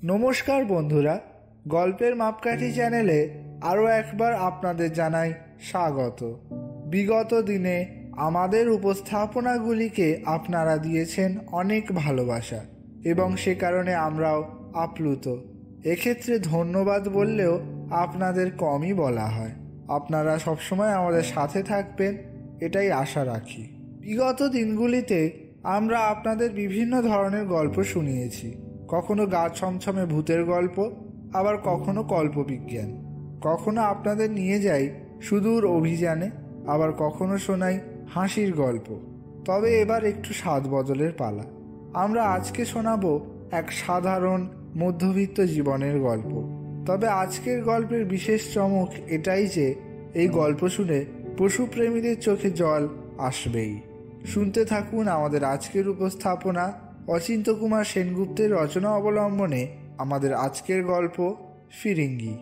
নমস্কার বন্ধুরা, গল্পের মাপকাঠি চ্যানেলে আরও একবার আপনাদের জানাই স্বাগত। বিগত দিনে আমাদের উপস্থাপনাগুলিকে আপনারা দিয়েছেন অনেক ভালোবাসা এবং সে কারণে আমরাও আপ্লুত। এক্ষেত্রে ধন্যবাদ বললেও আপনাদের কমই বলা হয়। আপনারা সবসময় আমাদের সাথে থাকবেন এটাই আশা রাখি। বিগত দিনগুলিতে আমরা আপনাদের বিভিন্ন ধরনের গল্প শুনিয়েছি। কখনো গা ছমছমে ভূতের গল্প, আবার কখনো কল্পবিজ্ঞান, কখনো আপনাদের নিয়ে যাই সুদূর অভিযানে, আবার কখনো শোনাই হাসির গল্প। তবে এবার একটু স্বাদ বদলের পালা। আমরা আজকে শোনাবো এক সাধারণ মধ্যবিত্ত জীবনের গল্প। তবে আজকের গল্পের বিশেষ চমক এটাই যে এই গল্প শুনে পশুপ্রেমীদের চোখে জল আসবেই। শুনতে থাকুন আমাদের আজকের উপস্থাপনা অচিন্ত কুমার সেনগুপ্তের রচনা অবলম্বনে আমাদের আজকের গল্প ফিরিঙ্গি।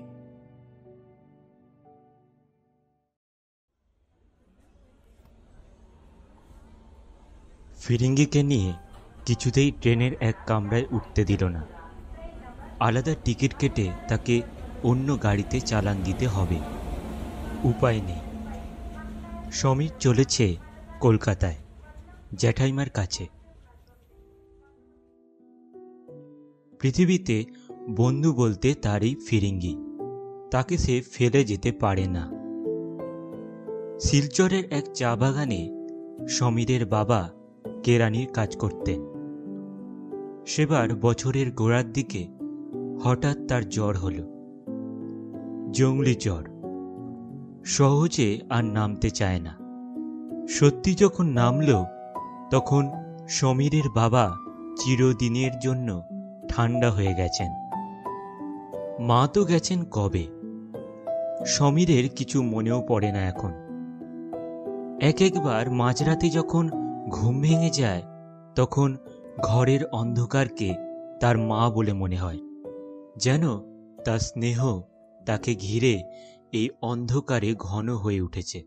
ফিরিঙ্গিকে নিয়ে কিছুতেই ট্রেনের এক কামরায় উঠতে দিল না। আলাদা টিকিট কেটে তাকে অন্য গাড়িতে চালান দিতে হবে। উপায় নেই। সমীর চলেছে কলকাতায় জ্যাঠাইমার কাছে। পৃথিবীতে বন্ধু বলতে তারই ফিরিঙ্গি, তাকে সে ফেলে যেতে পারে না। শিলচরের এক চা বাগানে সমীরের বাবা কেরানির কাজ করতেন। সেবার বছরের গোড়ার দিকে হঠাৎ তার জ্বর হল, জংলি জ্বর। সহজে আর নামতে চায় না। সত্যি যখন নামল তখন সমীরের বাবা চিরদিনের জন্য ঠান্ডা হয়ে গেছেন। মা তো গেছেন কবে। সমীরের কিছু মনেও পড়ে না এখন। একবার মাঝরাতে যখন ঘুম ভেঙে যায় তখন ঘরের অন্ধকারকে তার মা বলে মনে হয়, যেন তার স্নেহ তাকে ঘিরে এই অন্ধকারে ঘন হয়ে উঠেছে।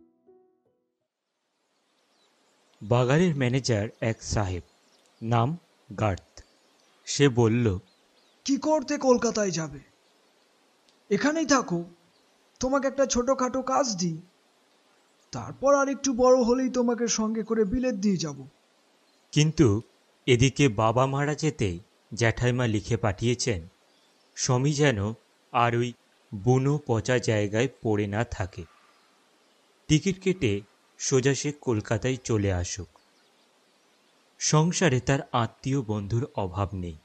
বাগানের ম্যানেজার এক সাহেব, নাম গার্থ। সে বলল, কি করতে কলকাতায় যাবে? এখানেই থাকো, তোমাকে একটা ছোটখাটো কাজ দিই, তারপর আর একটু বড় হলেই তোমাকে সঙ্গে করে বিলেত দিয়ে যাব। কিন্তু এদিকে বাবা মারা যেতেই জ্যাঠাইমা লিখে পাঠিয়েছেন সমী যেন আর ওই বুনো পচা জায়গায় পড়ে না থাকে। টিকিট কেটে সোজা সে কলকাতায় চলে আসুক। সংসারে তার আত্মীয় বন্ধুর অভাব নেই।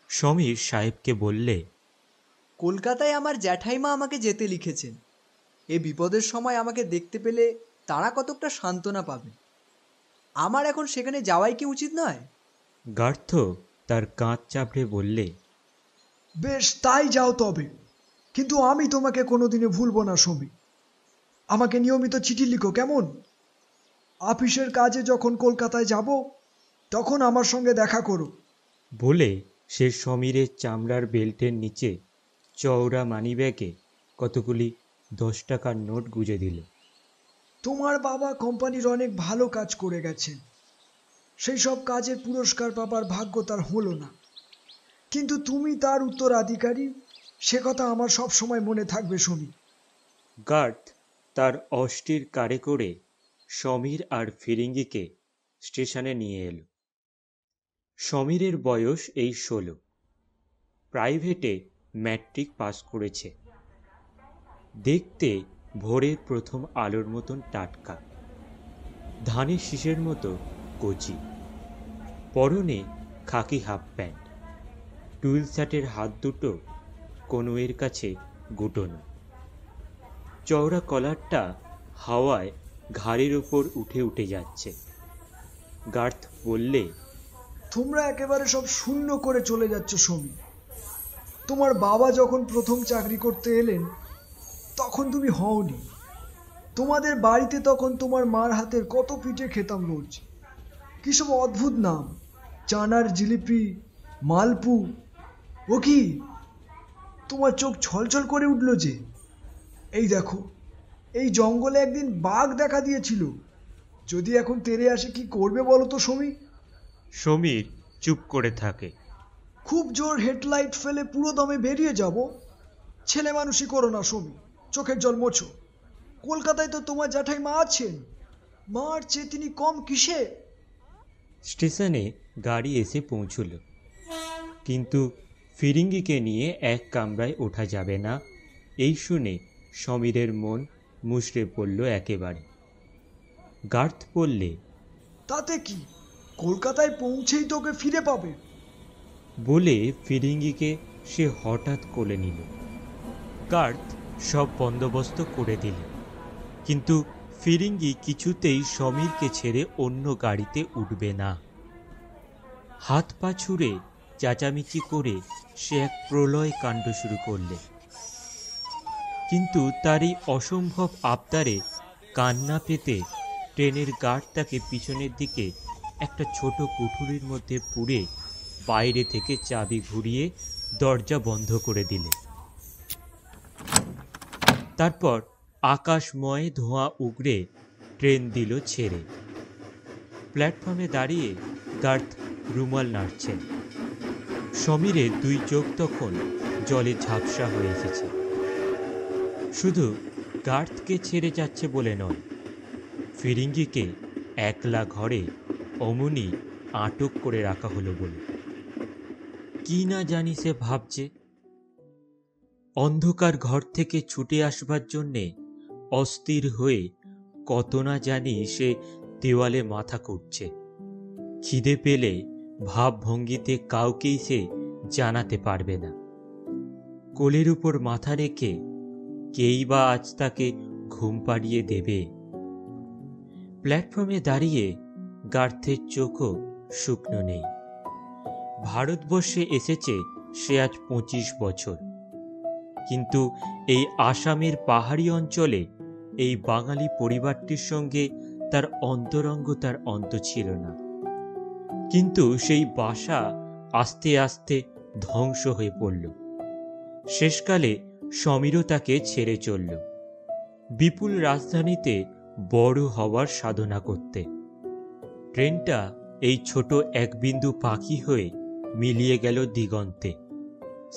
সমীর সাহেবকে বললে, কলকাতায় আমার জ্যাঠাইমা আমাকে যেতে লিখেছেন। এ বিপদের সময় আমাকে দেখতে পেলে তারা কতকটা সান্ত্বনা পাবে। আমার এখন সেখানে যাওয়াই কি উচিত নয়? গার্থ তার কাঁধ চাপড়ে বললে, বেশ, তাই যাও তবে, কিন্তু আমি তোমাকে কোনোদিনে ভুলব না সমী। আমাকে নিয়মিত চিঠি লিখো, কেমন? অফিসের কাজে যখন কলকাতায় যাব তখন আমার সঙ্গে দেখা করো। বলে সে সমীরের চামড়ার বেল্টের নিচে চওড়া মানিব্যাগে কতগুলি 10 টাকার নোট গুজে দিল। তোমার বাবা কোম্পানির অনেক ভালো কাজ করে গেছেন। সেই সব কাজের পুরস্কার পাবার ভাগ্য তার হলো না, কিন্তু তুমি তার উত্তরাধিকারী, সে কথা আমার সব সময় মনে থাকবে সমী। গার্থ তার অস্থির কারে করে সমীর আর ফিরিঙ্গিকে স্টেশনে নিয়ে এলো। সমীরের বয়স এই 16, প্রাইভেটে ম্যাট্রিক পাস করেছে। দেখতে ভোরের প্রথম আলোর মতন টাটকা, ধানের শীষের মতো কচি। পরনে খাকি হাফ প্যান্ট, টুইল শার্টের হাত দুটো কনুয়ের কাছে গুটোনো। চওড়া কলারটা হাওয়ায় ঘাড়ের উপর উঠে উঠে যাচ্ছে। গার্থ বললে, তোমরা একেবারে সব শূন্য করে চলে যাচ্ছ সমী। তোমার বাবা যখন প্রথম চাকরি করতে এলেন তখন তুমি হওনি। তোমাদের বাড়িতে তখন তোমার মার হাতের কত পিঠে খেতাম রোজ। কি সব অদ্ভুত নাম, চানার জিলিপি, মালপু। ও কি, তোমার চোখ ছলছল করে উঠল যে? এই দেখো, এই জঙ্গলে একদিন বাঘ দেখা দিয়েছিল। যদি এখন তেড়ে আসে কি করবে বলো তো সমী? সমীর চুপ করে থাকে। খুব জোর হেডলাইট ফেলে পুরো দমে বেরিয়ে যাব? ছেলে মানুষই করো না সমী, চোখের জল মোছো। কলকাতায় তো তোমার জ্যাঠাইমা আছেন, মার চেয়ে তিনি কম কিসে? স্টেশনে গাড়ি এসে পৌঁছল, কিন্তু ফিরিঙ্গিকে নিয়ে এক কামরায় ওঠা যাবে না এই শুনে সমীরের মন মুষড়ে পড়ল একেবারে। গার্ড বললে, তাতে কি, কলকাতায় পৌঁছেই তোকে ফিরে পাবে। বলে ফিরিঙ্গিকে সে হঠাৎ কোলে নিল। গার্ড সব বন্দোবস্ত করে দিল, কিন্তু ফিরিঙ্গি কিছুতেই সমীরকে ছেড়ে অন্য গাড়িতে উঠবে না। হাত পা ছুঁড়ে চেঁচামেচি করে সে এক প্রলয় কাণ্ড শুরু করলে, কিন্তু তার এই অসম্ভব আবদারে কান্না পেতে ট্রেনের গার্ড তাকে পিছনের দিকে একটা ছোট কুঠুরির মধ্যে পুরে বাইরে থেকে চাবি ঘুরিয়ে দরজা বন্ধ করে দিলে। তারপর আকাশময় ধোঁয়া উগড়ে ট্রেন দিল ছেড়ে। প্ল্যাটফর্মে দাঁড়িয়ে গার্ড রুমাল নাড়ছেন। সমীরের দুই চোখ তখন জলে ঝাপসা হয়ে এসেছে। শুধু গার্ডকে ছেড়ে যাচ্ছে বলে নয়, ফিরিঙ্গিকে একলা ঘরে অমনি আটক করে রাখা হলো বলে। কি না জানি সে ভাবছে। অন্ধকার ঘর থেকে ছুটে আসবার জন্যে অস্থির হয়ে কত না জানি সে দেওয়ালে মাথা কুটছে। খিদে পেলে ভাবভঙ্গিতে কাউকেই সে জানাতে পারবে না। কোলের উপর মাথা রেখে কেই বা আজ তাকে ঘুম পাড়িয়ে দেবে। প্ল্যাটফর্মে দাঁড়িয়ে গার্থের চোখও শুকনো নেই। ভারতবর্ষে এসেছে সে আজ 25 বছর, কিন্তু এই আসামের পাহাড়ি অঞ্চলে এই বাঙালি পরিবারটির সঙ্গে তার অন্তরঙ্গতার অন্ত ছিল না। কিন্তু সেই বাসা আস্তে আস্তে ধ্বংস হয়ে পড়ল। শেষকালে সমীরও তাকে ছেড়ে চলল বিপুল রাজধানীতে বড় হওয়ার সাধনা করতে। ট্রেনটা এই ছোট এক বিন্দু পাখি হয়ে মিলিয়ে গেল দিগন্তে।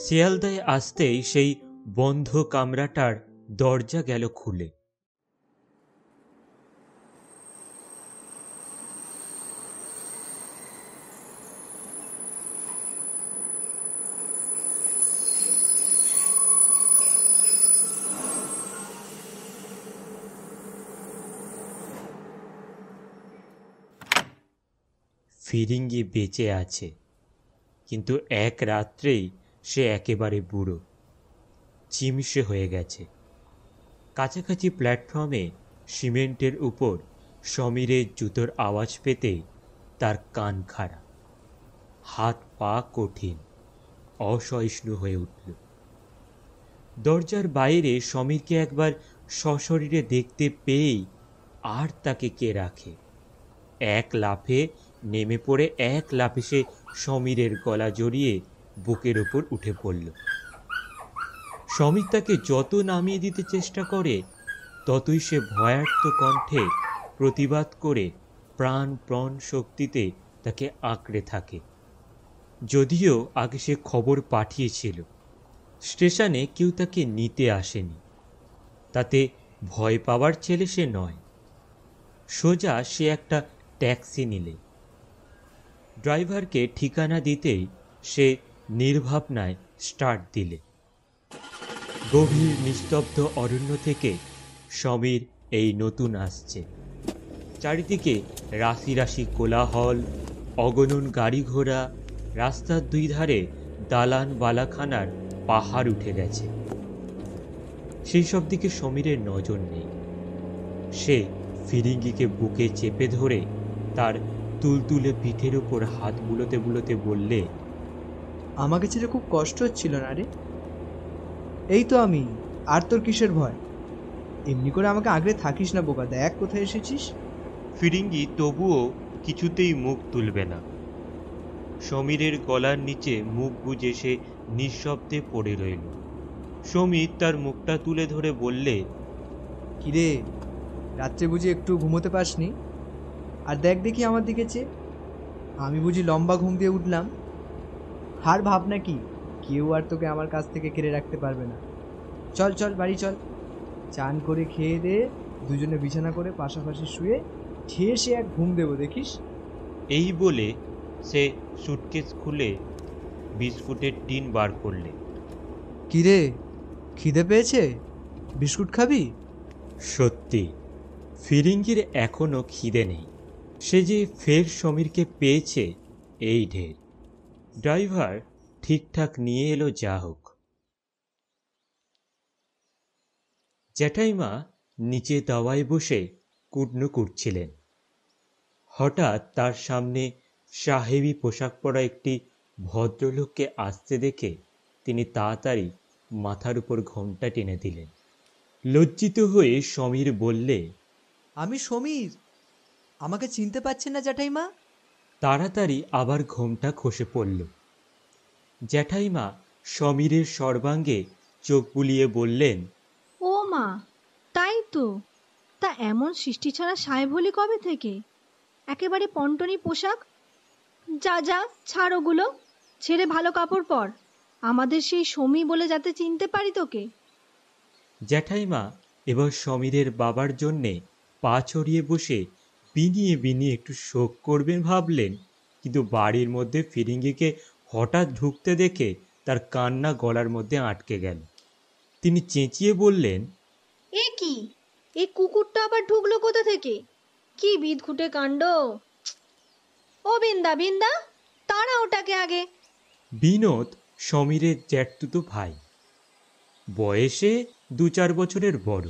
শিয়ালদায় আসতেই সেই বন্ধ কামরাটার দরজা গেল খুলে। ফিরিঙ্গি বেঁচে আছে, কিন্তু এক রাত্রেই সে একেবারে বুড়ো, চিমসে হয়ে গেছে। কাছাকাছি প্ল্যাটফর্মে সিমেন্টের উপর সমীরের জুতোর আওয়াজ পেতেই তার কান খাড়া, হাত পা কঠিন, অসহিষ্ণু হয়ে উঠল। দরজার বাইরে সমীরকে একবার সশরীরে দেখতে পেয়েই আর তাকে কে রাখে। এক লাফে নেমে পড়ে এক লাফে সে সমীরের গলা জড়িয়ে বুকের ওপর উঠে পড়ল। সমীর তাকে যত নামিয়ে দিতে চেষ্টা করে ততই সে ভয়ার্ত কণ্ঠে প্রতিবাদ করে প্রাণ শক্তিতে তাকে আঁকড়ে থাকে। যদিও আগে সে খবর পাঠিয়েছিল, স্টেশনে কেউ তাকে নিতে আসেনি। তাতে ভয় পাওয়ার ছেলে সে নয়। সোজা সে একটা ট্যাক্সি নিলে। ড্রাইভারকে ঠিকানা দিতেই সে নির্ভাবনায় স্টার্ট দিলে। গভীর নিস্তব্ধ অরণ্য থেকে সমীর এই নতুন আসছে। চারিদিকে রাশি রাশি কোলাহল, অগণন গাড়ি ঘোড়া, রাস্তার দুই ধারে দালান বালাখানার পাহাড় উঠে গেছে। সেই সব দিকে সমীরের নজর নেই। সে ফিরিঙ্গিকে বুকে চেপে ধরে তার তুলতুলে পিঠের উপর হাত বুলোতে বুলোতে বললে, আমাকে ছেড়ে খুব কষ্ট হচ্ছিল না রে? এই তো আমি, আর তোর কিসের ভয়? এমনি করে আমাকে আঁকড়ে থাকিস না বোকা, দেখ কোথায় এসেছিস। ফিরিঙ্গি তবুও কিছুতেই মুখ তুলবে না। সমীরের গলার নিচে মুখ গুজে সে নিঃশব্দে পড়ে রইল। সমীর তার মুখটা তুলে ধরে বললে, কিরে, রাত্রে বুঝি একটু ঘুমোতে পাসনি? আর দেখ দেখি আমার দিকে চেয়ে, আমি বুঝি লম্বা ঘুম দিয়ে উঠলাম? আর ভাবনা কি, কেউ আর তোকে আমার কাছ থেকে কেড়ে রাখতে পারবে না। চল চল বাড়ি চল, চান করে খেয়ে দে, দুজনে বিছানা করে পাশাপাশি শুয়ে ঠেসে এক ঘুম দেবো দেখিস। এই বলে সে সুটকেস খুলে বিস্কুটের টিন বার করলে। কিরে, খিদে পেয়েছে? বিস্কুট খাবি? সত্যি ফিরিঙ্গির এখনো খিদে নেই। সে যে ফের সমীরকে পেয়েছে এই ঢের। ড্রাইভার ঠিকঠাক নিয়ে এলো যা হোক। জ্যাঠাইমা নিচে দাওয়ায় বসে কুটনো কুটছিলেন। হঠাৎ তার সামনে সাহেবী পোশাক পরা একটি ভদ্রলোককে আসতে দেখে তিনি তাড়াতাড়ি মাথার উপর ঘোমটা টেনে দিলেন। লজ্জিত হয়ে সমীর বললে, আমি সমীর, আমাকে চিনতে পারছেন না জ্যাঠাইমা? তাড়াতাড়ি আবার ঘোমটা খসে পড়ল। জ্যাঠাইমা সমীরের সর্বাঙ্গে চোখ বুলিয়ে বললেন, ও মা, তাই তো। তা এমন সৃষ্টি ছাড়া সাহেব হলি কবে থেকে? একেবারে পন্টনি পোশাক। যা যা ছাড় ওগুলো, ছেড়ে ভালো কাপড় পর। আমাদের সেই সমী বলে যাতে চিনতে পারি তোকে। জ্যাঠাইমা এবার সমীরের বাবার জন্যে পা ছড়িয়ে বসে বিনিয়ে বিনিয়ে একটু শোক করবেন ভাবলেন, কিন্তু বাড়ির মধ্যে ফিরিঙ্গিকে হঠাৎ ঢুকতে দেখে তার কান্না গলার মধ্যে আটকে গেল। তিনি চেঁচিয়ে বললেন, এ কি, এই কুকুরটা আবার ঢুকলো কোথা থেকে? কি বিদঘুটে কাণ্ড! ও বিন্দা, বিন্দা, তাড়া ওটাকে আগে। বিনোদ সমীরের জ্যাঠতুতো ভাই, বয়সে 2-4 বছরের বড়।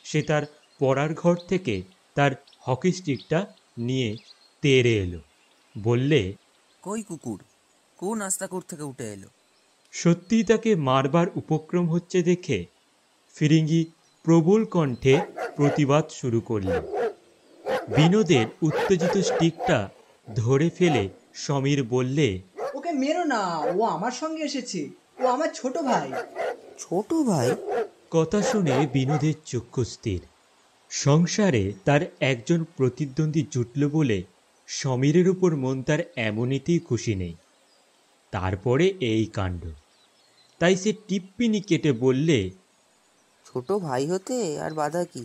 সে তার পড়ার ঘর থেকে তার হকি স্টিকটা নিয়ে তেড়ে এলো। বললে, কই কুকুর, কোন আস্তাকুর থেকে উঠে এলো? সত্যিই তাকে মারবার উপক্রম হচ্ছে দেখে ফিরিঙ্গি প্রবল কণ্ঠে প্রতিবাদ শুরু করলেন। বিনোদের উত্তেজিত স্টিকটা ধরে ফেলে সমীর বললে, ওকে মেরো না, ও আমার সঙ্গে এসেছে, ও আমার ছোট ভাই। ছোট ভাই? কথা শুনে বিনোদের চক্ষু স্থির। সংসারে তার একজন প্রতিদ্বন্দ্বী জুটল বলে সমীরের উপর মন তার এমনিতেই খুশি নেই, তারপরে এই কাণ্ড। তাই সে টিপ্পিনি কেটে বললে, ছোট ভাই হতে আর বাধা কি?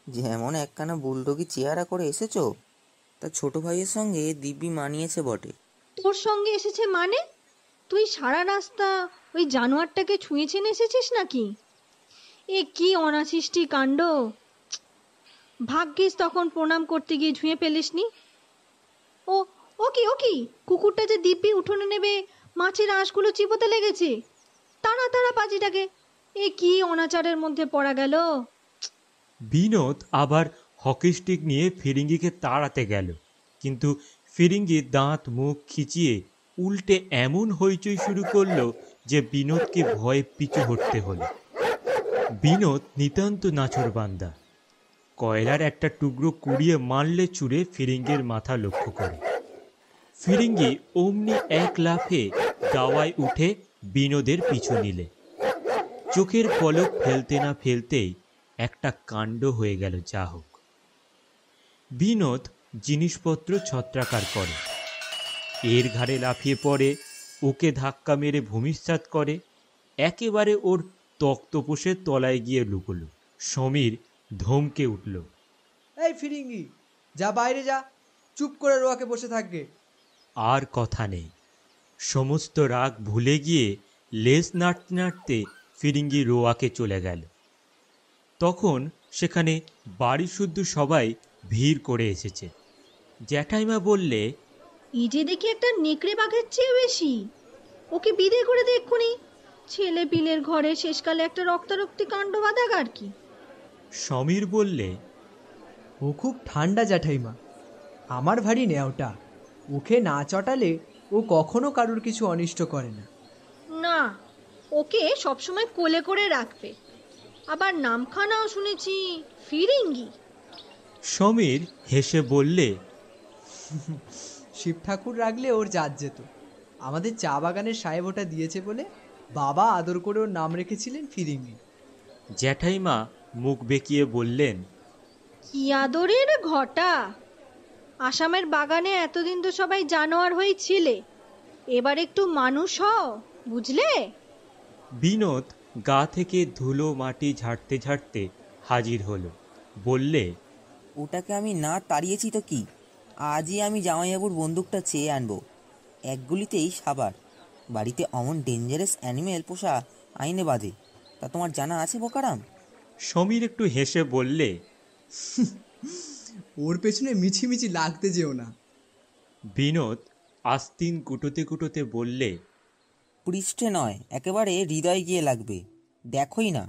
যেমন একখানা বুলডগি চেহারা করে এসেছো, তা ছোট ভাইয়ের সঙ্গে দিব্যি মানিয়েছে বটে। তোর সঙ্গে এসেছে মানে? তুই সারা রাস্তা ওই জানোয়ারটাকে ছুঁয়ে ছেনে এসেছিস নাকি? এ কি অনাসৃষ্টি কাণ্ড! ভাগ্যিস তখন প্রণাম করতে গিয়ে ছুঁয়ে ফেলিসনি। ও ও কি, ও কি, কুকুরটা যে দিব্যি উঠোনে নেবে মাছের আঁশগুলো চিবোতে লেগেছে। তাড়া তাড়া পাজিটাকে, এ কি অনাচারের মধ্যে পড়া গেল! বিনোদ আবার হকি স্টিক নিয়ে ফিরিঙ্গিকে তাড়াতে গেল, কিন্তু ফিরিঙ্গি দাঁত মুখ খিচিয়ে উল্টে এমন হইচই শুরু করলো যে বিনোদকে ভয়ে পিছু হটতে হলো। বিনোদ নিতান্ত নাছোড়বান্দা, কয়লার একটা টুকরো কুড়িয়ে মারলে চুড়ে ফিরিঙ্গির মাথা লক্ষ্য করে। ফিরিঙ্গি অমনি এক লাফে দাওয়ায় উঠে বিনোদের পিছু নিলে। চোখের পলক ফেলতে না ফেলতেই একটা কাণ্ড হয়ে গেল যা হোক। বিনোদ জিনিসপত্র ছত্রাকার করে, এর ঘাড়ে লাফিয়ে পড়ে, ওকে ধাক্কা মেরে ভূমিষ্যাৎ করে, একেবারে ওর তক্তপোষের তলায় গিয়ে লুকোলো। সমীর ধমকে উঠল, এই ফিরিঙ্গি, যা বাইরে যা, চুপ করে রোয়াকে বসে থাকবে। আর কথা নেই। সমস্ত রাগ ভুলে গিয়ে লেজ নাড়তে নাড়তে ফিরিঙ্গি রোয়াকে চলে গেল। তখন সেখানে বাড়ি শুদ্ধ সবাই ভিড় করে এসেছে। জ্যাঠাইমা বললে, এই যে দেখি একটা নেকড়ে বাঘের চেয়ে বেশি। ওকে বিদে করে দে এক্ষুনি। ছেলে পিলের ঘরে শেষকালে একটা রক্তারক্তি কাণ্ড বাঁধাক আর কি। সমীর বললে, ও খুব ঠান্ডা জ্যাঠাইমা, আমার ভারী নেওটা। ওকে না চটালে ও কখনো কারুর কিছু অনিষ্ট করে না। না, ওকে সবসময় কোলে করে রাখবে। আবার নামখানাও শুনেছি ফিরিঙ্গি। সমীর হেসে বললে, শিব ঠাকুর রাখলে ওর জাত যেত। আমাদের চা বাগানের সাহেব ওটা দিয়েছে বলে বাবা আদর করে ওর নাম রেখেছিলেন ফিরিঙ্গি। জ্যাঠাইমা মুখ বেঁকিয়ে বললেন, কি আদরের ঘটা! আসামের বাগানে এতদিন তো সবাই জানোয়ার হয়েই ছিলে, এবার একটু মানুষ হও, বুঝলে? বিনোদ গা থেকে ধুলো মাটি ঝাড়তে ঝাড়তে হাজির হলো। বললে, ওটাকে আমি না তাড়িয়েছি তো কি, আজই আমি জামাইবাবুর বন্দুকটা চেয়ে আনবো। এক গুলিতেই সাবার। বাড়িতে অমন ডেঞ্জারাস অ্যানিমেল পোষা আইনে বাঁধে, তা তোমার জানা আছে বোকারাম? সমীর একটু হেসে বললে, ওর পেছনে মিছিমিছি লাগতে যেও না। বিনোদ আস্তিন কুটোতে কুটোতে বললে, পৃষ্ঠে নয়, একেবারে হৃদয় গিয়ে লাগবে, দেখোই না।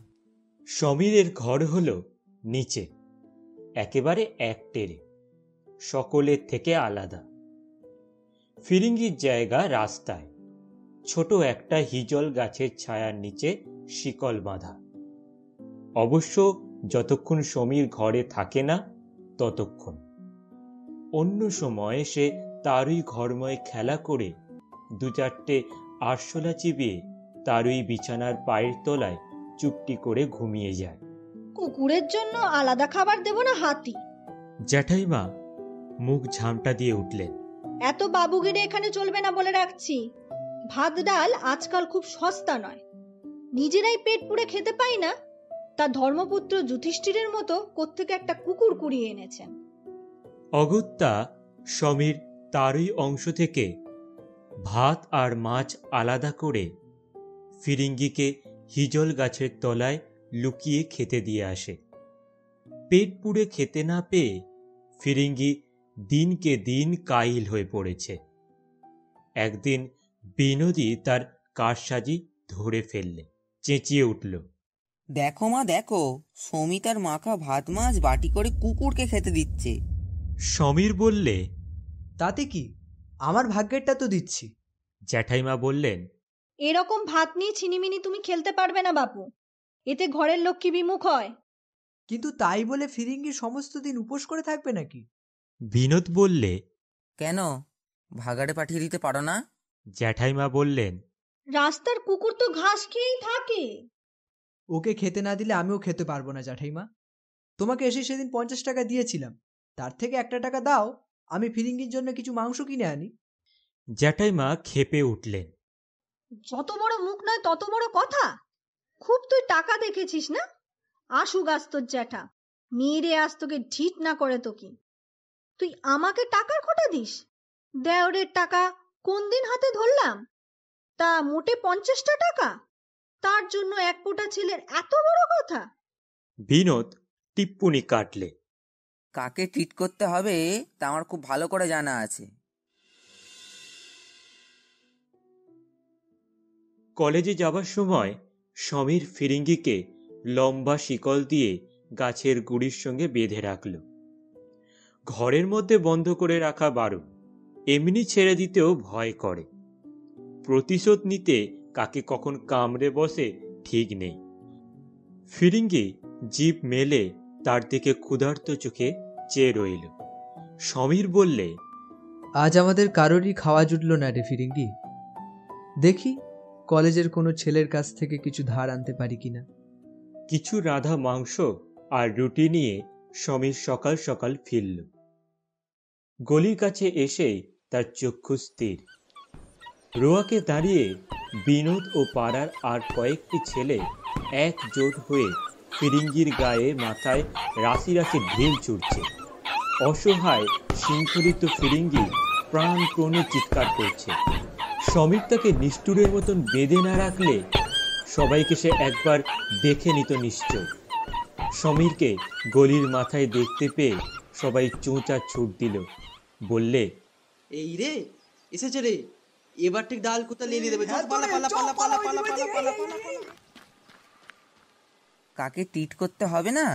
সমীরের ঘর হলো নিচে, একেবারে এক টেরে, সকলের থেকে আলাদা। ফিরিঙ্গির জায়গা রাস্তায়, ছোট একটা হিজল গাছের ছায়ার নিচে শিকল বাঁধা। অবশ্য যতক্ষণ সমীর ঘরে থাকে না ততক্ষণ। অন্য সময় সে তারই ঘরময় খেলা করে দু চারটে আরশোলা চিবিয়ে তারই বিছানার পায়ের তলায় চুপটি করে ঘুমিয়ে যায়। কুকুরের জন্য আলাদা খাবার দেব না হাতি? জ্যাঠাইমা মুখ ঝামটা দিয়ে উঠলেন। এত বাবুগিরি এখানে চলবে না বলে রাখছি। ভাত ডাল আজকাল খুব সস্তা নয়। নিজেরাই পেট পুড়ে খেতে পাই না, তা ধর্মপুত্র যুধিষ্ঠিরের মতো কোত্থেকে একটা কুকুর কুড়িয়ে এনেছেন। অগত্যা সমীর তারই অংশ থেকে ভাত আর মাছ আলাদা করে ফিরিঙ্গিকে হিজল গাছের তলায় লুকিয়ে খেতে দিয়ে আসে। পেট পুড়ে খেতে না পেয়ে ফিরিঙ্গি দিনকে দিন কাইল হয়ে পড়েছে। একদিন বিনোদী তার কারসাজি ধরে ফেললে, চেঁচিয়ে উঠল, দেখো মা দেখো, সমিতার মাখা ভাত মাছ বাটি করে কুকুরকে খেতে দিচ্ছে। সমীর বললে, তাতে কি, আমার ভাগ্যেরটা তো দিচ্ছি। জ্যাঠাইমা বললেন, এরকম ভাত নিয়ে ছিনিমিনি তুমি খেলতে পারবে না বাপু, এতে ঘরের লক্ষ্মী বিমুখ হয়। কিন্তু তাই বলে ফিরিঙ্গি সমস্ত দিন উপোস করে থাকবে নাকি? বিনোদ বললে, কেন, ভাগাড়ে পাঠিয়ে দিতে পারো না? জ্যাঠাইমা বললেন, রাস্তার কুকুর তো ঘাস খেয়েই থাকে। ওকে খেতে না দিলে আমিও খেতে পারবো না জ্যাঠাইমা। তোমাকে এসে সেদিন 50 টাকা দিয়েছিলাম, তার থেকে 1 টাকা দাও, আমি ফিরিঙ্গির জন্য কিছু মাংস কিনে আনি। জ্যাঠাইমা ক্ষেপে উঠলেন। যত বড় মুখ নয় তত বড় কথা। খুব তুই টাকা দেখেছিস না? আসুক আজ তোর জ্যাঠা, মেয়েরে আজ তোকে ঢিট না করে তো কি। তুই আমাকে টাকার খোটা দিস? দেওরের টাকা কোন দিন হাতে ধরলাম? তা মোটে 50টা টাকা, তার জন্য এক পোটা ছেলের এত বড় কথা? বিনোদ টিপ্পনি কাটলে, কাকে ট্রিট করতে হবে তা আমার খুব ভালো করে জানা আছে। কলেজে যাবার সময় সমীর ফিরিঙ্গিকে লম্বা শিকল দিয়ে গাছের গুড়ির সঙ্গে বেঁধে রাখল। ঘরের মধ্যে বন্ধ করে রাখা বারণ, এমনি ছেড়ে দিতেও ভয় করে। প্রতিশোধ নিতে কাকে কখন কামড়ে বসে ঠিক নেই। ফিরিঙ্গি জিভ মেলে তার দিকে ক্ষুধার্ত চোখে চেয়ে রইল। সমীর বললে, আজ আমাদের কারোরই খাওয়া জুটল না রে ফিরিঙ্গি। দেখি কলেজের কোনো ছেলের কাছ থেকে কিছু ধার আনতে পারি কিনা। কিছু রাঁধা মাংস আর রুটি নিয়ে সমীর সকাল সকাল ফিরল। গলির কাছে এসেই তার চক্ষু স্থির। রোয়াকে দাঁড়িয়ে বিনোদ ও পাড়ার আর কয়েকটি ছেলে একজোট হয়ে ফিরিঙ্গির গায়ে মাথায় রাশি রাশি ঢিল ছুটছে। অসহায় শৃঙ্খলিত ফিরিঙ্গি প্রাণপণে চিৎকার করছে। সমীর তাকে নিষ্ঠুরের মতন বেঁধে না রাখলে সবাইকে সে একবার দেখে নিত নিশ্চয়। সমীরকে গলির মাথায় দেখতে পেয়ে সবাই চোঁচা ছুট দিল। বললে, এই রে এসেছে রে, এবার ঠিক ডাল কোথা নিয়ে দেবে। পালা পালা পালা পালা পালা পালা পালা পালা। কাকে ট্রিট করতে হবে না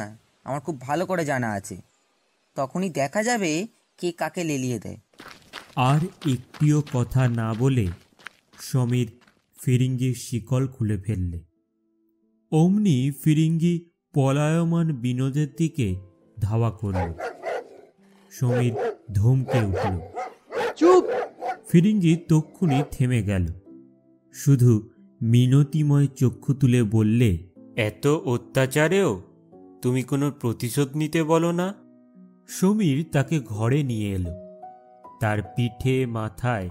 আমার খুব ভালো করে জানা আছে, তখনই দেখা যাবে কে কাকে লেলিয়ে দেয়। আর একটিও কথা না বলে সমীর ফিরিঙ্গির শিকল খুলে ফেললে। অমনি ফিরিঙ্গি পলায়মান বিনোদের দিকে ধাওয়া করল। সমীর ধমকে উঠল। চুপ! ফিরিঙ্গি তক্ষুনি থেমে গেল, শুধু মিনতিময় চক্ষু তুলে বললে, এত অত্যাচারেও তুমি কোনো প্রতিশোধ নিতে বলো না? সমীর তাকে ঘরে নিয়ে এলো। তার পিঠে মাথায়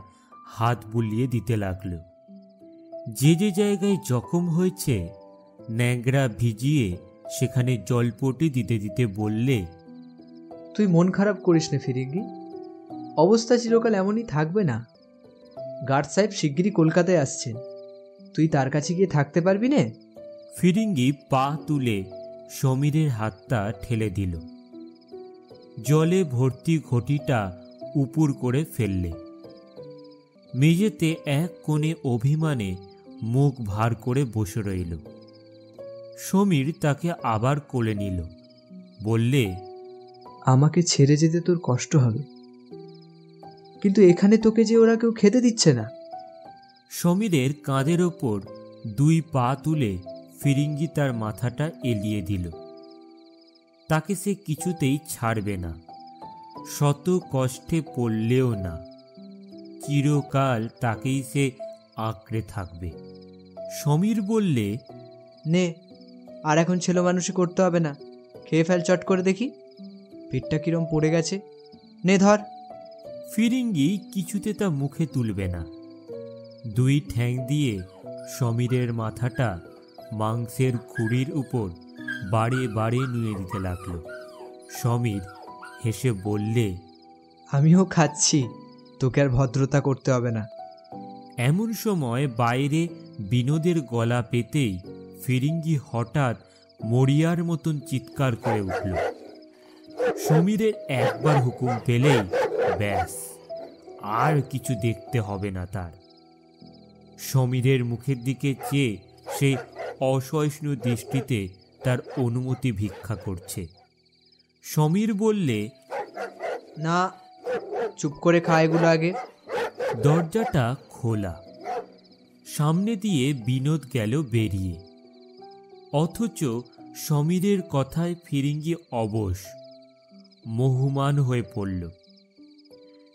হাত বুলিয়ে দিতে লাগল। যে যে জায়গায় জখম হয়েছে ন্যাংরা ভিজিয়ে সেখানে জলপটি দিতে দিতে বললে, তুই মন খারাপ করিস না ফিরিঙ্গি, অবস্থা চিরকাল এমনই থাকবে না। গার্ড সাহেব শিগগিরই কলকাতায় আসছেন, তুই তার কাছে গিয়ে থাকতে পারবি না? ফিরিঙ্গি পা তুলে সমীরের হাতটা ঠেলে দিল। জলে ভর্তি ঘটিটা উপুর করে ফেললে। মেঝেতে এক কোণে অভিমানে মুখ ভার করে বসে রইল। সমীর তাকে আবার কোলে নিল, বললে, আমাকে ছেড়ে যেতে তোর কষ্ট হবে, কিন্তু এখানে তোকে যে ওরা কেউ খেতে দিচ্ছে না। সমীরের কাঁধের ওপর দুই পা তুলে ফিরিঙ্গি তার মাথাটা এলিয়ে দিল। তাকে সে কিছুতেই ছাড়বে না, শত কষ্টে পড়লেও না। চিরকাল তাকেই সে আঁকড়ে থাকবে। সমীর বললে, নে, আর এখন ছেলে মানুষই করতে হবে না, খেয়ে ফেল চট করে দেখি, পেটটা কিরম পড়ে গেছে, নে ধর। ফিরিঙ্গি কিছুতে তা মুখে তুলবে না। দুই ঠ্যাং দিয়ে সমীরের মাথাটা মাংসের খুঁড়ির উপর বাড়ে বাড়ে নুয়ে দিতে লাগল। সমীর হেসে বললে, আমিও খাচ্ছি, তোকে আর ভদ্রতা করতে হবে না। এমন সময় বাইরে বিনোদের গলা পেতেই ফিরিঙ্গি হঠাৎ মরিয়ার মতন চিৎকার করে উঠল। সমীরের একবার হুকুম পেলেই ব্যাস, আর কিছু দেখতে হবে না তার। সমীরের মুখের দিকে চেয়ে সে অসহিষ্ণু দৃষ্টিতে তার অনুমতি ভিক্ষা করছে। সমীর বললে, না, চুপ করে খা এগুলো আগে। দরজাটা খোলা, সামনে দিয়ে বিনোদ গেল বেরিয়ে। অথচ সমীরের কথায় ফিরিঙ্গি অবশ, মোহমান হয়ে পড়ল।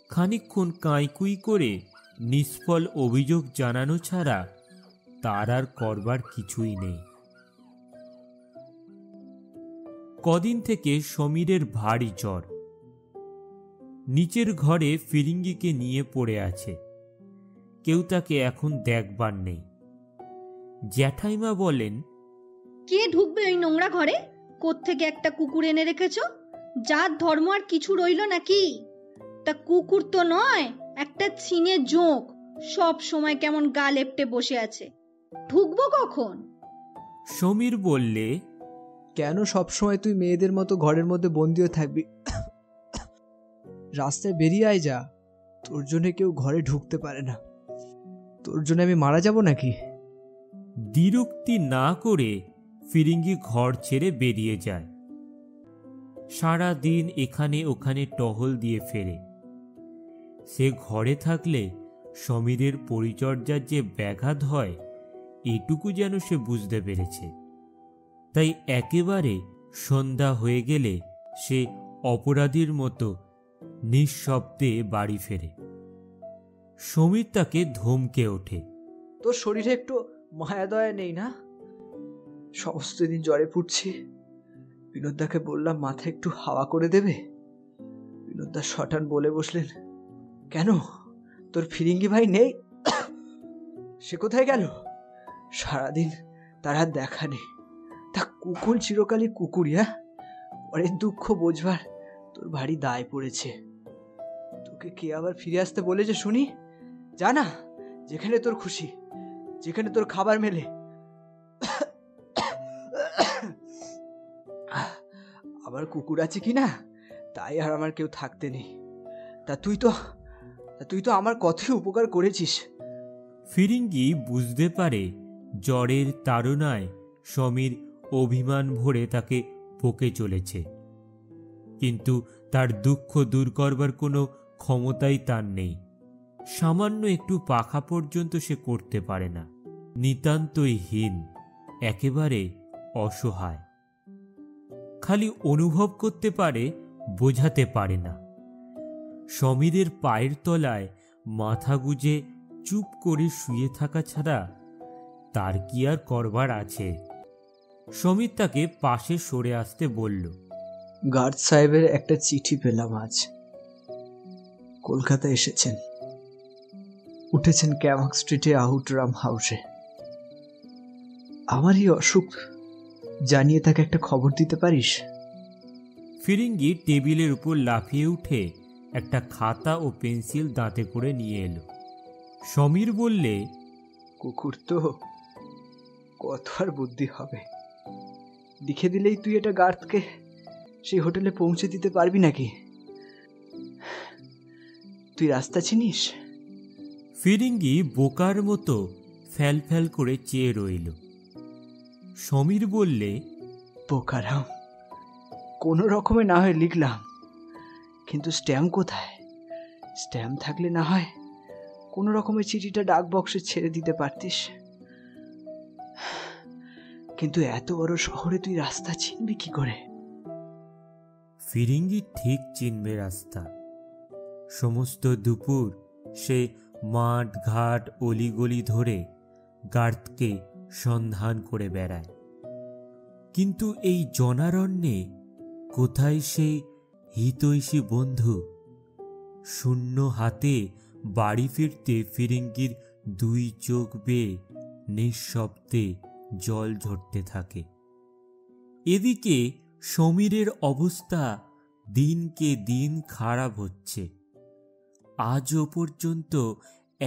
খানিকক্ষণ কাঁইকুই করে নিষ্ফল অভিযোগ জানানো ছাড়া তার আর করবার কিছুই নেই। কদিন থেকে সমীরের ভারী জ্বর। নিচের ঘরে ফিরিঙ্গিকে নিয়ে পড়ে আছে, কেউ তাকে এখন দেখবার নেই। জ্যাঠাইমা বলেন, কে ঢুকবে ওই নোংরা ঘরে? কোত্থেকে একটা কুকুর এনে রেখেছ? জাত ধর্ম আর কিছু রইল নাকি? তা কুকুর তো নয়, একটা ছিনে জোঁক, সব সময় কেমন গা লেপটে বসে আছে। ঢুকবো কখন? সমীর বললে, কেন সবসময় তুই মেয়েদের মতো ঘরের মধ্যে বন্দি হয়ে থাকবি? রাস্তায় বেরিয়ে আয় যা, তোর জন্য কেউ ঘরে ঢুকতে পারে না। তোর জন্য আমি মারা যাব নাকি? দ্বিরুক্তি না করে ফিরিঙ্গি ঘর ছেড়ে বেরিয়ে যায়। সারা দিন এখানে ওখানে টহল দিয়ে ফেরে। সে ঘরে থাকলে সমীরের পরিচর্যার যে ব্যাঘাত হয় এটুকু যেন সে বুঝতে পেরেছে। তাই একেবারে সন্ধ্যা হয়ে গেলে সে অপরাধীর মতো নিঃশব্দে বাড়ি ফেরে। সমীর তাকে ধমকে ওঠে, তোর শরীরে একটু মায়া দয়া নেই না? সমস্ত দিন জ্বরে ফুটছি, বিনোদদাকে বললাম মাথায় একটু হাওয়া করে দেবে, বিনোদদা শটান বলে বসলেন, কেন তোর ফিরিঙ্গি ভাই নেই? সে কোথায় গেল? সারাদিন তার আর দেখা নেই। তা কুকুর চিরকালই কুকুরই, হ্যাঁ? পরের দুঃখ বোঝবার তোর ভারী দায় পড়েছে। তোকে কে আবার ফিরে আসতে বলেছে শুনি? জানা, যেখানে তোর খুশি, যেখানে তোর খাবার মেলে। আবার কুকুর আছে কি না তাই আর আমার কেউ থাকতে নেই। তা তুই তো আমার কথাই উপকার করেছিস। ফিরিঙ্গি বুঝতে পারে জ্বরের তাড়নায় সমীর অভিমান ভরে তাকে বকে চলেছে, কিন্তু তার দুঃখ দূর করবার কোনো ক্ষমতাই তার নেই। সামান্য একটু পাখা পর্যন্ত সে করতে পারে না। নিতান্তই হীন, একেবারে অসহায়। খালি অনুভব করতে পারে, বোঝাতে পারে না। সমীরের পায়ের তলায় মাথা গুজে চুপ করে শুয়ে থাকা ছাড়া তার কি আর করবার আছে? সমীর তাকে পাশে সরে আসতে বলল, গার্ড সাহেবের একটা চিঠি পেলাম আজ, কলকাতা এসেছেন। উঠেছেন ক্যামাক স্ট্রিটে আউটরাম হাউসে। আমার এই অসুখ জানিয়ে তাকে একটা খবর দিতে পারিস? ফিরিঙ্গি টেবিলের উপর লাফিয়ে উঠে একটা খাতা ও পেন্সিল দাঁতে করে নিয়ে এলো। সমীর বললে, কুকুর তো, কত আর বুদ্ধি হবে? লিখে দিলেই তুই এটা গার্ডকে সেই হোটেলে পৌঁছে দিতে পারবি নাকি? তুই রাস্তা চিনিস? ফিরিঙ্গি বোকার মতো ফ্যাল ফ্যাল করে চেয়ে রইল। সমীর বললে, বোকারাম, কোনো রকমে না হয় লিখলাম, কিন্তু স্ট্যাম্প কোথায়? স্ট্যাম্প থাকলে না হয় কোনো রকমে চিঠিটা ডাক বক্সে ছেড়ে দিতে পারতিস, কিন্তু এত বড় শহরে তুই রাস্তা চিনবি কি করে? ফিরিঙ্গি ঠিক চিনবে রাস্তা। সমস্ত দুপুর সে মাঠ ঘাট অলিগলি ধরে গার্ডকে সন্ধান করে বেড়ায়, কিন্তু এই জনারণ্যে কোথায় সেই হিতৈষী বন্ধু? শূন্য হাতে বাড়ি ফিরতে ফিরিঙ্গির দুই চোখ বেয়ে নিঃশব্দে জল ঝরতে থাকে। এদিকে সমীরের অবস্থা দিনকে দিন খারাপ হচ্ছে। আজও পর্যন্ত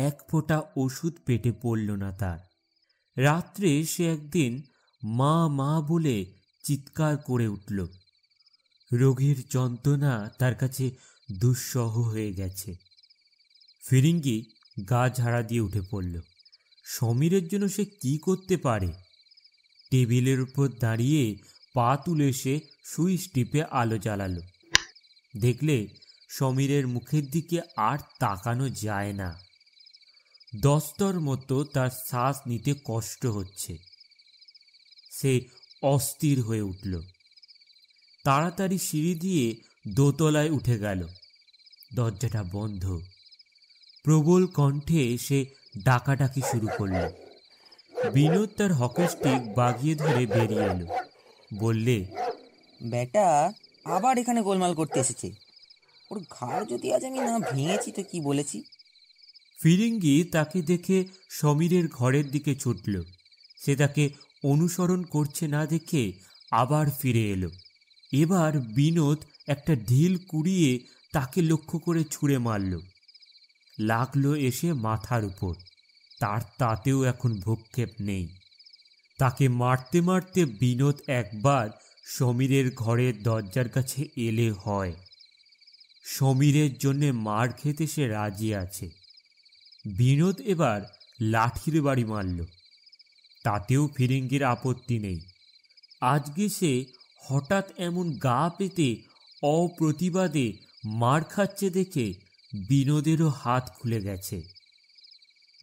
এক ফোঁটা ওষুধ পেটে পড়ল না তার। রাত্রে সে একদিন মা মা বলে চিৎকার করে উঠল। রোগীর যন্ত্রণা তার কাছে দুঃসহ হয়ে গেছে। ফিরিঙ্গি গা ঝাড়া দিয়ে উঠে পড়ল। সমীরের জন্য সে কি করতে পারে? টেবিলের উপর দাঁড়িয়ে পা তুলে সে সুইচ টিপে আলো জ্বালালো। দেখলে সমীরের মুখের দিকে আর তাকানো যায় না। দস্তর মতো তার শ্বাস নিতে কষ্ট হচ্ছে। সে অস্থির হয়ে উঠল। তাড়াতাড়ি সিঁড়ি দিয়ে দোতলায় উঠে গেল। দরজাটা বন্ধ। প্রবল কণ্ঠে সে ডাকাডাকি শুরু করল। বিনোদ তার হকি স্টিক বাগিয়ে ধরে বেরিয়ে এলো। বললে, বেটা আবার এখানে গোলমাল করতে এসেছে। ওর ঘাড় যদি আজ আমি না ভেঙেছি তো কি বলেছি? ফিরিঙ্গি তাকে দেখে সমীরের ঘরের দিকে ছুটল। সে তাকে অনুসরণ করছে না দেখে আবার ফিরে এলো। এবার বিনোদ একটা ঢিল কুড়িয়ে তাকে লক্ষ্য করে ছুঁড়ে মারল। লাগলো এসে মাথার উপর। তার তাতেও এখন ভ্রুক্ষেপ নেই। তাকে মারতে মারতে বিনোদ একবার সমীরের ঘরের দরজার কাছে এলে হয়। সমীরের জন্যে মার খেতে সে রাজি আছে। বিনোদ এবার লাঠির বাড়ি মারল। তাতেও ফিরিঙ্গির আপত্তি নেই। আজকে সে হঠাৎ এমন গা পেতে অপ্রতিবাদে মার খাচ্ছে দেখে বিনোদেরও হাত খুলে গেছে।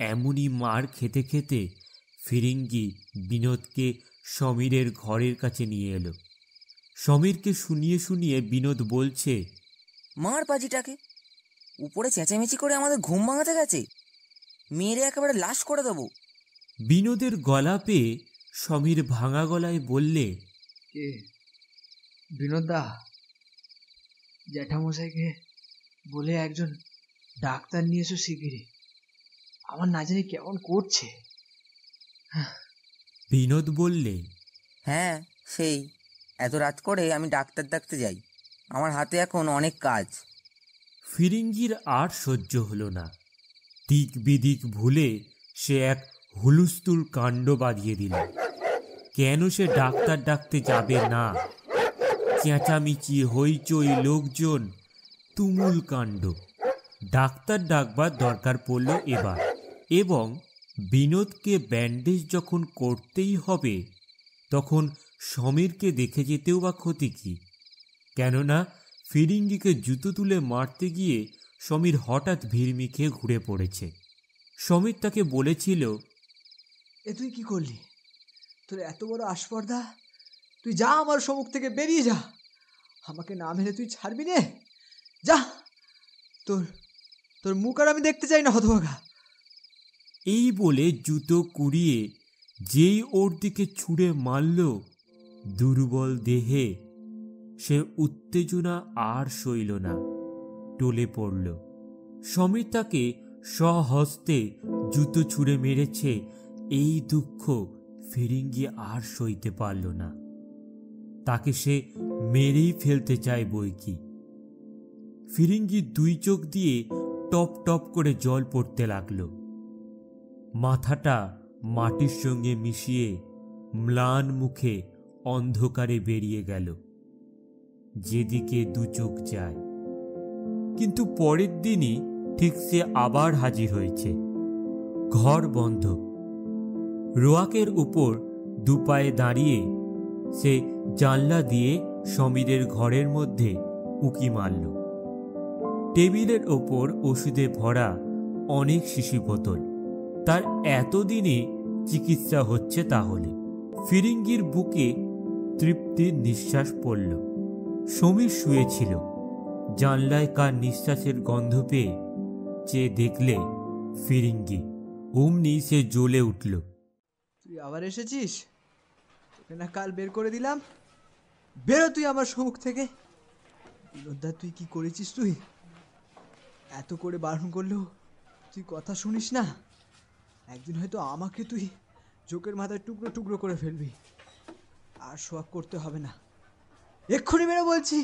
এমনই মার খেতে খেতে ফিরিঙ্গি বিনোদকে সমীরের ঘরের কাছে নিয়ে এলো। সমীরকে শুনিয়ে শুনিয়ে বিনোদ বলছে, মার পাজিটাকে, উপরে চেঁচামেচি করে আমাদের ঘুম ভাঙাতে গেছে। মেরে একেবারে লাশ করে দেবো। বিনোদের গলা পেয়ে সমীর ভাঙা গলায় বললে, কে? বিনোদদা, জ্যাঠামশাইকে বলে একজন ডাক্তার নিয়ে এসো শিগগিরই। আমার না জানি কেমন করছে। বিনোদ বললে, হ্যাঁ সেই, এত রাত করে আমি ডাক্তার ডাকতে যাই? আমার হাতে এখন অনেক কাজ। ফিরিঙ্গির আর সহ্য হলো না। দিক বিদিক ভুলে সে এক হুলস্থুল কাণ্ড বাঁধিয়ে দিল। কেন সে ডাক্তার ডাকতে যাবে না? চেঁচামেচি, হইচই, লোকজন, তুমুল কাণ্ড। ডাক্তার ডাকবার দরকার পড়ল এবার। এবং বিনোদকে ব্যান্ডেজ যখন করতেই হবে, তখন সমীরকে দেখে যেতেও বা ক্ষতি কি? কেননা ফিরিঙ্গিকে জুতো তুলে মারতে গিয়ে সমীর হঠাৎ ভিড়মি খেয়ে ঘুরে পড়েছে। সমীর তাকে বলেছিল, এ তুই কি করলি? তোর এত বড় আস্পর্ধা! তুই যা, আমার সম্মুখ থেকে বেরিয়ে যা। আমাকে না মেরে তুই ছাড়বি নে? যা, তোর তোর মুখ আর আমি দেখতে চাই না, হতভাগা। এই বলে জুতো কুড়িয়ে যেই ওর দিকে ছুঁড়ে মারল, দুর্বল দেহে সে উত্তেজনা আর সইল না, টলে পড়ল। সমীর তাকে স্বহস্তে জুতো ছুঁড়ে মেরেছে, এই দুঃখ ফিরিঙ্গি আর সইতে পারল না। তাকে সে মেরেই ফেলতে চায় বইকি। ফিরিঙ্গি 2 চোখ দিয়ে টপ টপ করে জল পড়তে লাগলো। মাথাটা মাটির সঙ্গে মিশিয়ে ম্লান মুখে অন্ধকারে বেরিয়ে গেল, যেদিকে 2 চোখ যায়। কিন্তু পরের দিনই ঠিক সে আবার হাজির হয়েছে। ঘর বন্ধ। রোয়াকের উপর 2 পায়ে দাঁড়িয়ে সে জানলা দিয়ে সমীরের ঘরের মধ্যে উঁকি মারল। টেবিলের ওপর ওষুধে ভরা অনেক শিশি বোতল। তার এতদিনে চিকিৎসা হচ্ছে তাহলে। ফিরিঙ্গির বুকে তৃপ্তির নিঃশ্বাস পড়ল। সমীর শুয়েছিল। জানলায় কার নিঃশ্বাসের গন্ধ পেয়ে চেয়ে দেখলে ফিরিঙ্গি। অমনি সে জ্বলে উঠল। তুই আবার এসেছিস? তোকে না কাল বের করে দিলাম। বেরো তুই আমার সম্মুখ থেকে। বিনোদা, তুই কি করেছিস? তুই এত করে বারণ করলেও তুই কথা শুনিস না। একদিন হয়তো আমাকে তুই জোকের মাথায় টুকরো টুকরো করে ফেলবি। আর শোয়াক করতে হবে না, এক্ষুনি বেরো বলছি।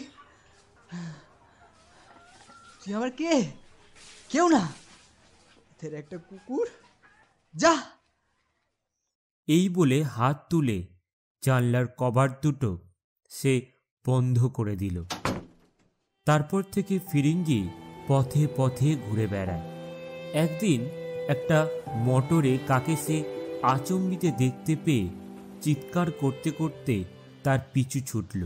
তুই আমার কে? কেউ না, তোর একটা কুকুর। যা। এই বলে হাত তুলে জানলার কভার দুটো সে বন্ধ করে দিল। তারপর থেকে ফিরিঙ্গি পথে পথে ঘুরে বেড়ায়। একদিন একটা মোটরে কাকে সে আচম্বিতে দেখতে পেয়ে চিৎকার করতে করতে তার পিছু ছুটল।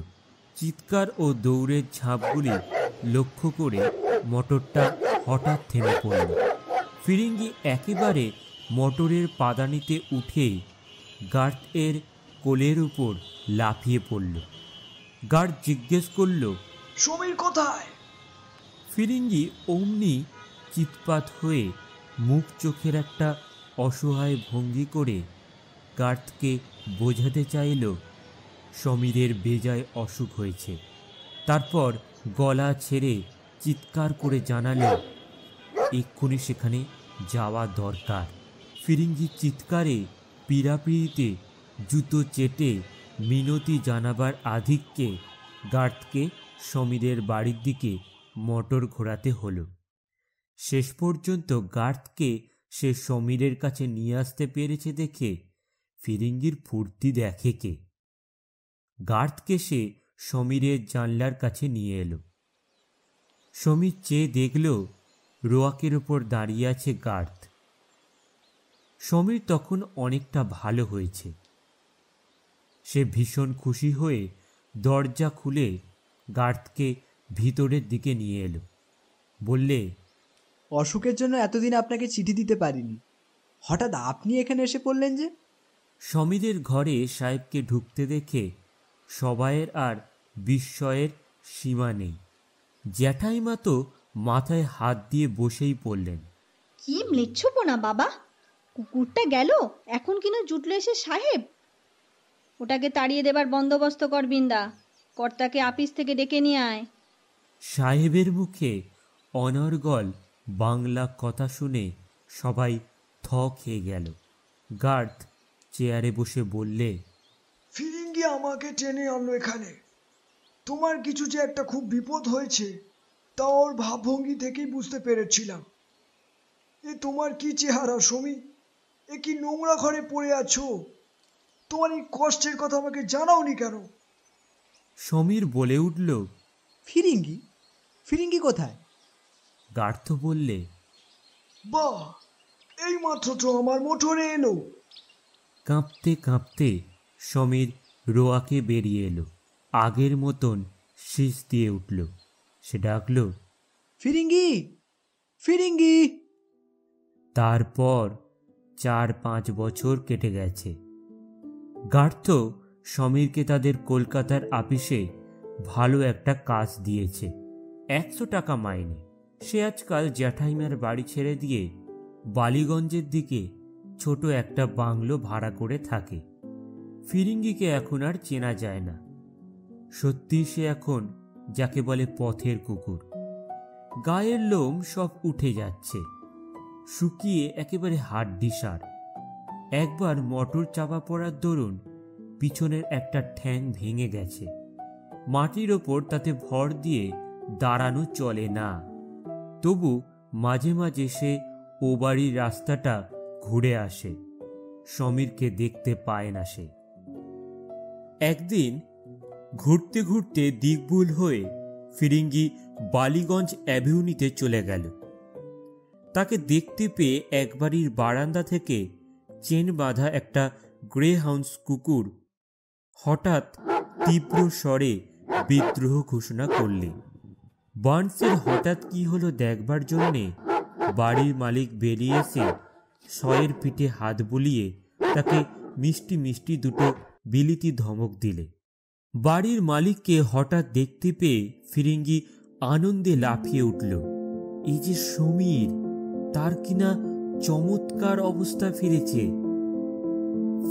চিৎকার ও দৌড়ের ঝাঁপগুলি লক্ষ্য করে মোটরটা হঠাৎ থেমে পড়ল। ফিরিঙ্গি একেবারে মোটরের পাদানিতে উঠে গার্ড এর কোলের উপর লাফিয়ে পড়ল। গার্ড জিজ্ঞেস করল, সমীর কোথায়? ফিরিঙ্গি অমনি চিৎপাত হয়ে মুখ চোখের একটা অসহায় ভঙ্গি করে গার্ডকে বোঝাতে চাইল সমীরের বেজায় অসুখ হয়েছে। তারপর গলা ছেড়ে চিৎকার করে জানালো এক্ষুনি সেখানে যাওয়া দরকার। ফিরিঙ্গি চিৎকারে পীড়াপিড়িতে জুতো চেটে মিনতি জানাবার আধিক্যে গার্ডকে সমীরের বাড়ির দিকে মোটর ঘোরাতে হলো। শেষ পর্যন্ত গার্ডকে সে সমীরের কাছে নিয়ে আসতে পেরেছে দেখে ফিরিঙ্গির ফুর্তি দেখে কে। গার্ডকে সে সমীরের জানলার কাছে নিয়ে এলো। সমীর চেয়ে দেখল রোয়াকের ওপর দাঁড়িয়ে আছে গার্ড। সমীর তখন অনেকটা ভালো হয়েছে। সে ভীষণ খুশি হয়ে দরজা খুলে গার্ডকে ভিতরের দিকে নিয়ে এলো। বললে, অসুখের জন্য এতদিন আপনাকে চিঠি দিতে পারিনি, হঠাৎ আপনি এখানে এসে পড়লেন যে? সমীরের ঘরে সাহেবকে ঢুকতে দেখে সবাইয়ের আর বিস্ময়ের সীমা নেই। জ্যাঠাইমা তো মাথায় হাত দিয়ে বসেই পড়লেন। কি মৃচ্ছপনা বাবা, কুকুরটা গেল, এখন কিনা জুটলো এসে সাহেব। ওটাকে তাড়িয়ে দেবার বন্দোবস্ত কর বিন্দা, কর্তাকে আপিস থেকে ডেকে নিয়ে আয়। সাহেবের মুখে অনর্গল বাংলা কথা শুনে সবাই থ খেয়ে গেল। গার্ড চেয়ারে বসে বললে, ফিরিঙ্গি আমাকে টেনে আনলো এখানে। তোমার কিছু যে একটা খুব বিপদ হয়েছে তা ওর ভাবভঙ্গি থেকেই বুঝতে পেরেছিলাম। এ তোমার কি চেহারা সমী? এ কি নোংরা ঘরে পড়ে আছো? তোমার এই কষ্টের কথা আমাকে জানাওনি কেন? সমীর বলে উঠল, ফিরিঙ্গি? ফিরিঙ্গি কোথায়? গার্ড তো বললে, বাহ, এই মাত্র তো আমার মোটরে এলো। কাঁপতে কাঁপতে সমীর রোয়াকে বেরিয়ে এলো। আগের মতন শীষ দিয়ে উঠল। সে ডাকল, ফিরিঙ্গি, ফিরিঙ্গি। তারপর 4-5 বছর কেটে গেছে। গার্ড তো সমীরকে তাদের কলকাতার আপিসে ভালো একটা কাজ দিয়েছে, 100 টাকা মাইনে। সে আজকাল জ্যাঠাইমার বাড়ি ছেড়ে দিয়ে বালিগঞ্জের দিকে ছোট একটা বাংলো ভাড়া করে থাকে। ফিরিঙ্গিকে এখন আর চেনা যায় না। সত্যি সে এখন যাকে বলে পথের কুকুর। গায়ের লোম সব উঠে যাচ্ছে। শুকিয়ে একেবারে হাড্ডিসার। একবার মোটর চাপা পড়ার দরুন পিছনের একটা ঠ্যাং ভেঙে গেছে। মাটির ওপর তাতে ভর দিয়ে দাঁড়ানো চলে না। তবু মাঝে মাঝে সে ও বাড়ির রাস্তাটা ঘুরে আসে। সমীরকে দেখতে পায় না সে। একদিন ঘুরতে ঘুরতে দিকভুল হয়ে ফিরিঙ্গি বালিগঞ্জ অ্যাভিনিউতে চলে গেল। তাকে দেখতে পেয়ে এক বাড়ির বারান্দা থেকে চেন বাঁধা একটা গ্রে হাউন্স কুকুর হঠাৎ তীব্র স্বরে বিদ্রোহ ঘোষণা করলে। বার্নসের হঠাৎ কি হলো দেখবার জন্যে বাড়ির মালিক বেরিয়ে এসে শয়ের পিঠে হাত বুলিয়ে তাকে মিষ্টি মিষ্টি দুটো বিলিতি ধমক দিলে। বাড়ির মালিককে হঠাৎ দেখতে পেয়ে ফিরিঙ্গি আনন্দে লাফিয়ে উঠল। এই যে সমীর, তার কিনা চমৎকার অবস্থা ফিরেছে।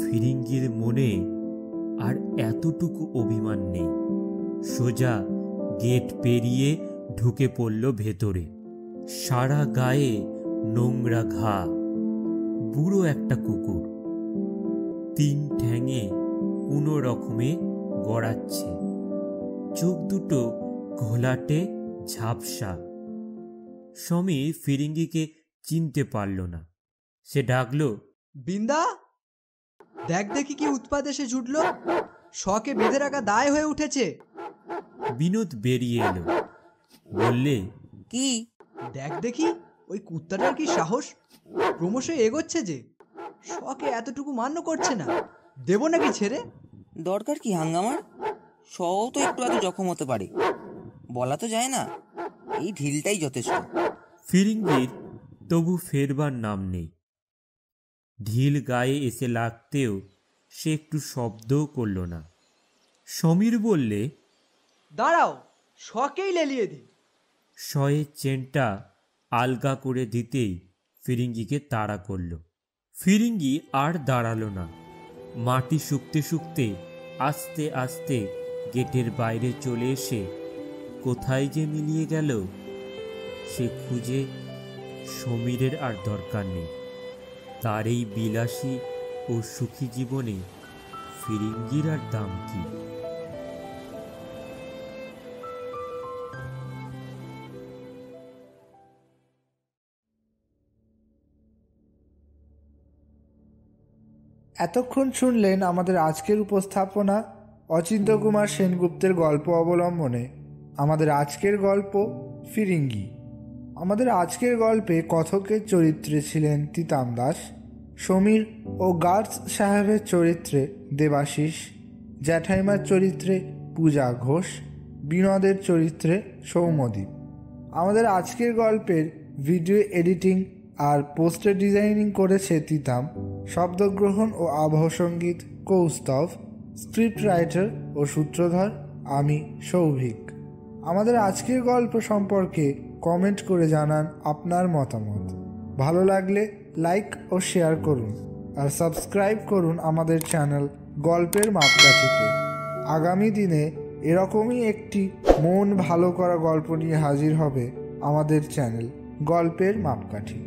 ফিরিঙ্গির মনে আর এতটুকু অভিমান নেই। সোজা গেট পেরিয়ে ঢুকে পড়ল ভেতরে। সারা গায়ে নোংরা ঘা। বুড়ো একটা কুকুর, 3 ঠ্যাঙে কোনো রকমে গড়াচ্ছে, চোখ দুটো ঘোলাটে ঝাপসা। সমীর ফিরিঙ্গিকে চিনতে পারল না। সে ডাকলো, বিন্দা, দেখ দেখি কি উৎপাত এসে জুটল। শখে বেঁধে রাখা দায় হয়ে উঠেছে। বিনোদ বেরিয়ে এলো। বললে, কি? দেখ দেখি ওই কুত্তাটার কি সাহস! ক্রমশ এগোচ্ছে যে, শখে এতটুকু মান্য করছে না। দেব নাকি ছেড়ে? দরকার কি হাঙ্গামার? সও তো একটু আধটু জখম হতে পারে, বলা তো যায় না। এই ঢিলটাই যথেষ্ট। ফিরিঙ্গির তবু ফেরবার নাম নেই। ঢিল গায়ে এসে লাগতেও সে একটু শব্দও করল না। সমীর বললে, দাঁড়াও, শখেই লেলিয়ে দিই। শয়ের চেনটা আলগা করে দিতেই ফিরিঙ্গিকে তাড়া করল। ফিরিঙ্গি আর দাঁড়ালো না। মাটি শুকতে শুকতে আস্তে আস্তে গেটের বাইরে চলে এসে কোথায় যে মিলিয়ে গেল সে খুঁজে সমীরের আর দরকার নেই। তার এই বিলাসী ও সুখী জীবনে ফিরিঙ্গির আর দাম কি? এতক্ষণ শুনলেন আমাদের আজকের উপস্থাপনা অচিন্ত্য কুমার সেনগুপ্তের গল্প অবলম্বনে আমাদের আজকের গল্প ফিরিঙ্গি। আমাদের আজকের গল্পে কথকের চরিত্রে ছিলেন তিতাম দাস, সমীর ও গার্ডস সাহেবের চরিত্রে দেবাশিস, জ্যাঠাইমার চরিত্রে পূজা ঘোষ, বিনোদের চরিত্রে সৌম্যদীপ। আমাদের আজকের গল্পের ভিডিও এডিটিং আর পোস্টার ডিজাইনিং করেছে তিতাম, শব্দগ্রহণ ও আবহ সঙ্গীত কৌস্তভ, স্ক্রিপ্ট রাইটার ও সূত্রধর আমি সৌভিক। আমাদের আজকের গল্প সম্পর্কে কমেন্ট করে জানান আপনার মতামত। ভালো লাগলে লাইক ও শেয়ার করুন আর সাবস্ক্রাইব করুন আমাদের চ্যানেল গল্পের মাপকাঠিকে। আগামী দিনে এরকমই একটি মন ভালো করা গল্প নিয়ে হাজির হবে আমাদের চ্যানেল গল্পের মাপকাঠি।